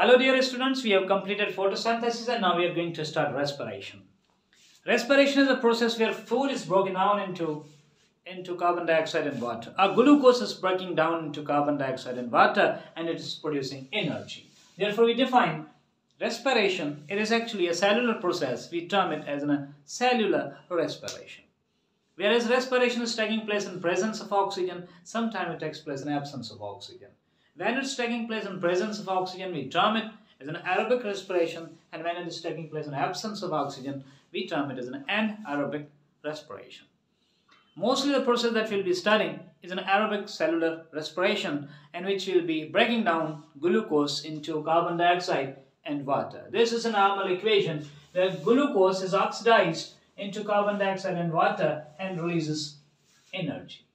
Hello dear students, we have completed photosynthesis and now we are going to start respiration. Respiration is a process where food is broken down into carbon dioxide and water. Our glucose is breaking down into carbon dioxide and water and it is producing energy. Therefore we define respiration. It is actually a cellular process. We term it as a cellular respiration. Whereas respiration is taking place in presence of oxygen, sometimes it takes place in absence of oxygen. When it's taking place in presence of oxygen, we term it as an aerobic respiration, and when it is taking place in absence of oxygen, we term it as an anaerobic respiration. Mostly the process that we'll be studying is an aerobic cellular respiration, in which we'll be breaking down glucose into carbon dioxide and water. This is a normal equation where glucose is oxidized into carbon dioxide and water and releases energy.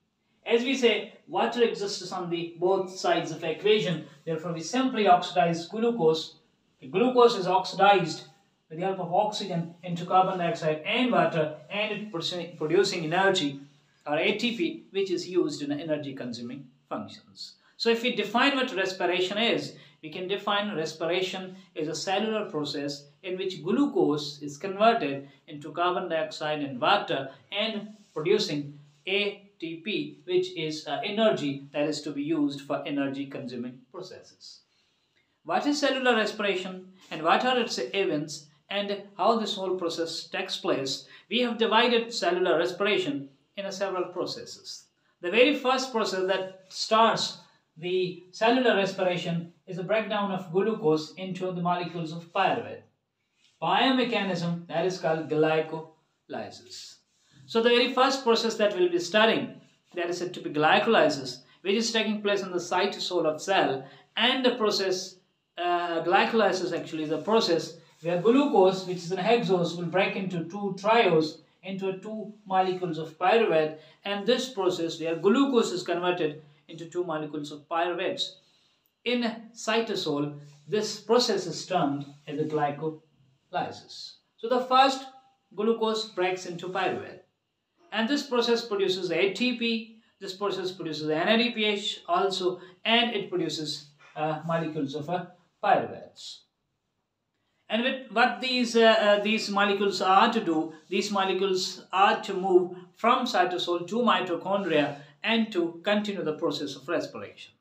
As we say, water exists on the both sides of the equation, therefore we simply oxidize glucose. The glucose is oxidized with the help of oxygen into carbon dioxide and water, and it producing energy or ATP, which is used in energy consuming functions. So if we define what respiration is, we can define respiration as a cellular process in which glucose is converted into carbon dioxide and water and producing ATP, which is energy that is to be used for energy consuming processes. What is cellular respiration and what are its events and how this whole process takes place? We have divided cellular respiration into several processes. The very first process that starts the cellular respiration is the breakdown of glucose into the molecules of pyruvate. Biomechanism that is called glycolysis. So the very first process that we'll be studying, that is said to be glycolysis, which is taking place in the cytosol of cell, and the process glycolysis actually is a process where glucose, which is an hexose, will break into two triose into two molecules of pyruvate, and this process where glucose is converted into two molecules of pyruvates in cytosol, this process is termed as a glycolysis. So the first glucose breaks into pyruvate, and this process produces ATP, this process produces NADPH also, and it produces molecules of pyruvates. And with what these molecules are to do, these molecules are to move from cytosol to mitochondria and to continue the process of respiration.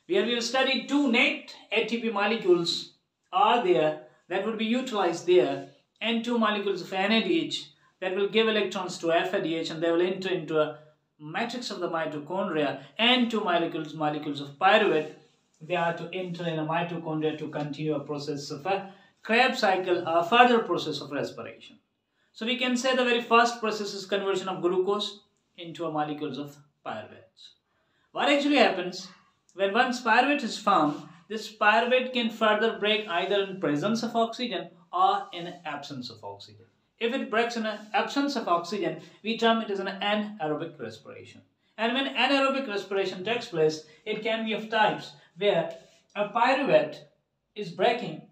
Where we will study two net ATP molecules are there that will be utilized there, and two molecules of NADH that will give electrons to FADH, and they will enter into a matrix of the mitochondria, and two molecules of pyruvate, they are to enter in a mitochondria to continue a process of a Krebs cycle, a further process of respiration. So we can say the very first process is conversion of glucose into a molecules of pyruvates. What actually happens when once pyruvate is formed, this pyruvate can further break either in presence of oxygen or in absence of oxygen. If it breaks in absence of oxygen, we term it as an anaerobic respiration. And when anaerobic respiration takes place, it can be of types where a pyruvate is breaking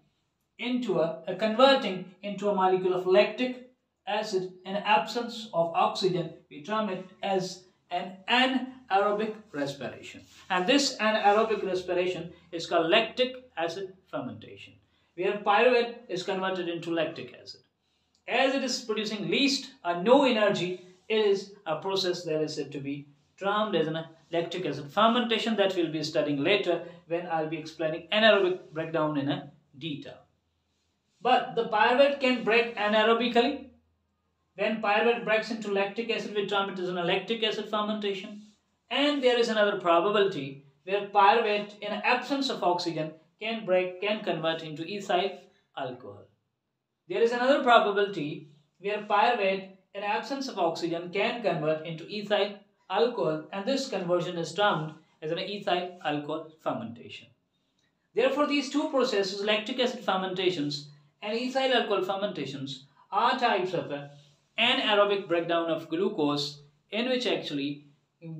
into converting into a molecule of lactic acid in absence of oxygen. We term it as an anaerobic respiration. And this anaerobic respiration is called lactic acid fermentation, where pyruvate is converted into lactic acid. As it is producing least or no energy, it is a process that is said to be termed as an lactic acid fermentation that we'll be studying later when I'll be explaining anaerobic breakdown in a detail. But the pyruvate can break anaerobically. When pyruvate breaks into lactic acid, we term it as an lactic acid fermentation. And there is another probability where pyruvate in absence of oxygen can convert into ethyl alcohol. There is another probability where pyruvate in absence of oxygen can convert into ethyl alcohol, and this conversion is termed as an ethyl alcohol fermentation. Therefore, these two processes, lactic acid fermentations and ethyl alcohol fermentations, are types of anaerobic breakdown of glucose, in which actually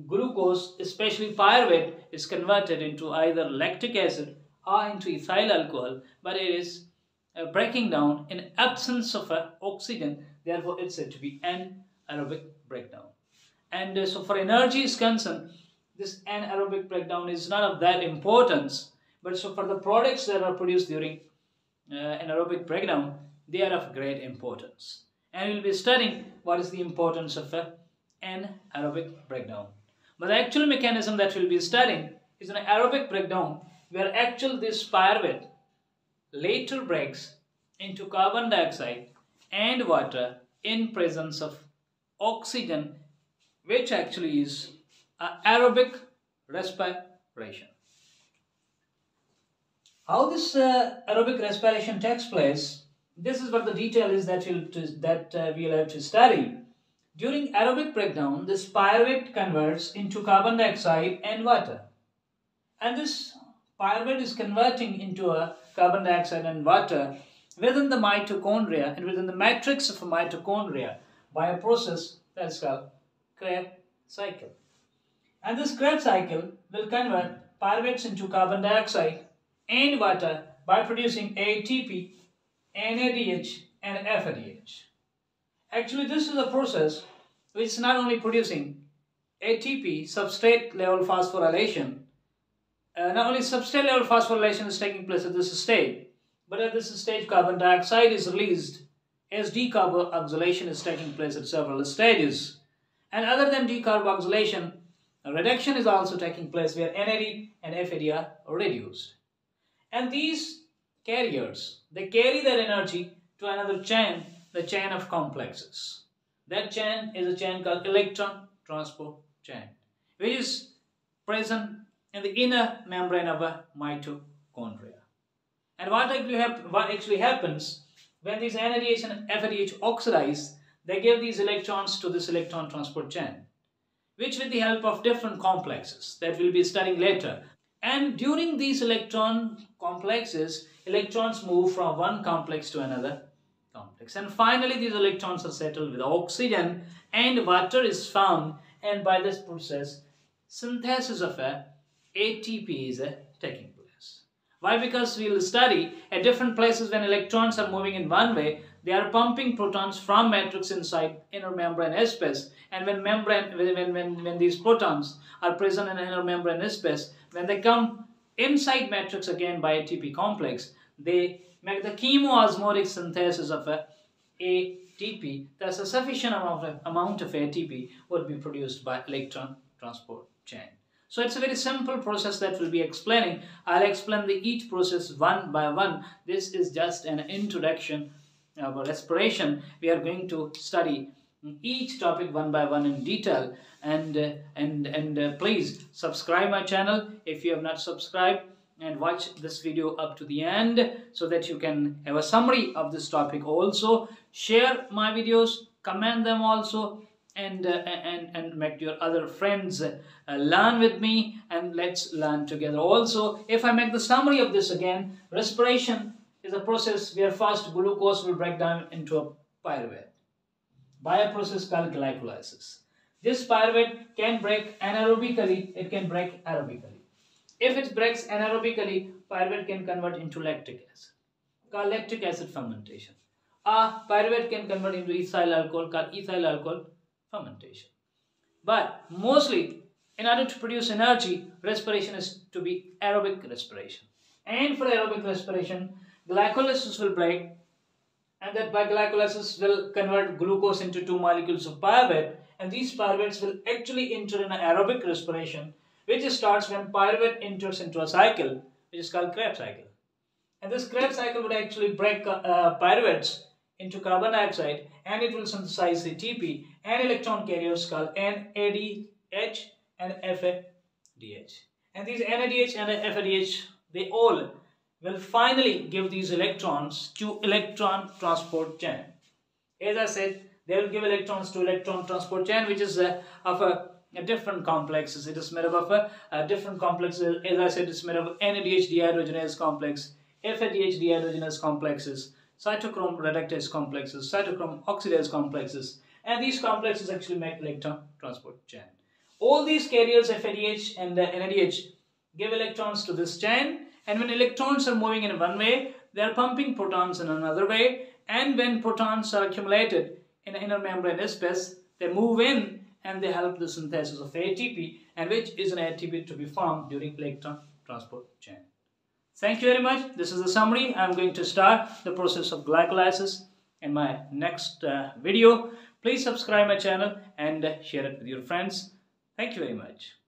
glucose, especially pyruvate, is converted into either lactic acid or into ethyl alcohol, but it is breaking down in absence of oxygen. Therefore it's said to be anaerobic breakdown. And so for energy is concerned, this anaerobic breakdown is not of that importance, But so for the products that are produced during anaerobic breakdown, they are of great importance. And we'll be studying what is the importance of an aerobic breakdown. But the actual mechanism that we'll be studying is an aerobic breakdown where actually this pyruvate later breaks into carbon dioxide and water in presence of oxygen, which actually is aerobic respiration. How this aerobic respiration takes place, this is what the detail is that we'll have to study. During aerobic breakdown, this pyruvate converts into carbon dioxide and water. And this pyruvate is converting into a carbon dioxide and water within the mitochondria and within the matrix of a mitochondria by a process that is called Krebs cycle. And this Krebs cycle will convert pyruvates into carbon dioxide and water by producing ATP, NADH and FADH. Actually, this is a process which is not only producing ATP, substrate level phosphorylation. Not only substrate level phosphorylation is taking place at this stage, but at this stage carbon dioxide is released as decarboxylation is taking place at several stages. And other than decarboxylation, a reduction is also taking place where NAD and FAD are reduced. And these carriers, they carry their energy to another chain, the chain of complexes. That chain is a chain called electron transport chain, which is present in the inner membrane of a mitochondria. And what actually happens when these NADH and FADH oxidize, they give these electrons to this electron transport chain, which with the help of different complexes that we'll be studying later. And during these electron complexes, electrons move from one complex to another complex. And finally, these electrons are settled with oxygen and water is found, and by this process, synthesis of ATP is taking place. Why? Because we will study at different places when electrons are moving in one way, they are pumping protons from matrix inside inner membrane space. And when these protons are present in inner membrane space, when they come inside matrix again by ATP complex, they make the chemoosmotic synthesis of ATP. Thus, a sufficient amount of ATP would be produced by electron transport chain. So it's a very simple process that we'll be explaining. I'll explain each process one by one. This is just an introduction of respiration. We are going to study each topic one by one in detail. And please subscribe my channel if you have not subscribed, and watch this video up to the end so that you can have a summary of this topic also. Share my videos, comment them also, and make your other friends learn with me, and let's learn together. Also, if I make the summary of this again, respiration is a process where first glucose will break down into a pyruvate by a process called glycolysis. This pyruvate can break anaerobically, it can break aerobically. If it breaks anaerobically, pyruvate can convert into lactic acid, called lactic acid fermentation. Pyruvate can convert into ethyl alcohol, called ethyl alcohol fermentation. But mostly, in order to produce energy, respiration is to be aerobic respiration. And for aerobic respiration, glycolysis will break, and that by glycolysis will convert glucose into two molecules of pyruvate, and these pyruvates will actually enter in an aerobic respiration, which starts when pyruvate enters into a cycle, which is called Krebs cycle. And this Krebs cycle would actually break pyruvates into carbon dioxide, and it will synthesize ATP and electron carriers called NADH and FADH. And these NADH and FADH, they all will finally give these electrons to electron transport chain. As I said, they will give electrons to electron transport chain, which is of a different complexes. It is made up of different complexes. As I said, it's made of NADH dehydrogenase complex, FADH dehydrogenase complexes, cytochrome reductase complexes, cytochrome oxidase complexes, and these complexes actually make electron transport chain. All these carriers, FADH and NADH, give electrons to this chain, and when electrons are moving in one way, they are pumping protons in another way, and when protons are accumulated in the inner membrane space, they move in and they help the synthesis of ATP, and which is an ATP to be formed during electron transport chain. Thank you very much. This is the summary. I'm going to start the process of glycolysis in my next video. Please subscribe my channel and share it with your friends. Thank you very much.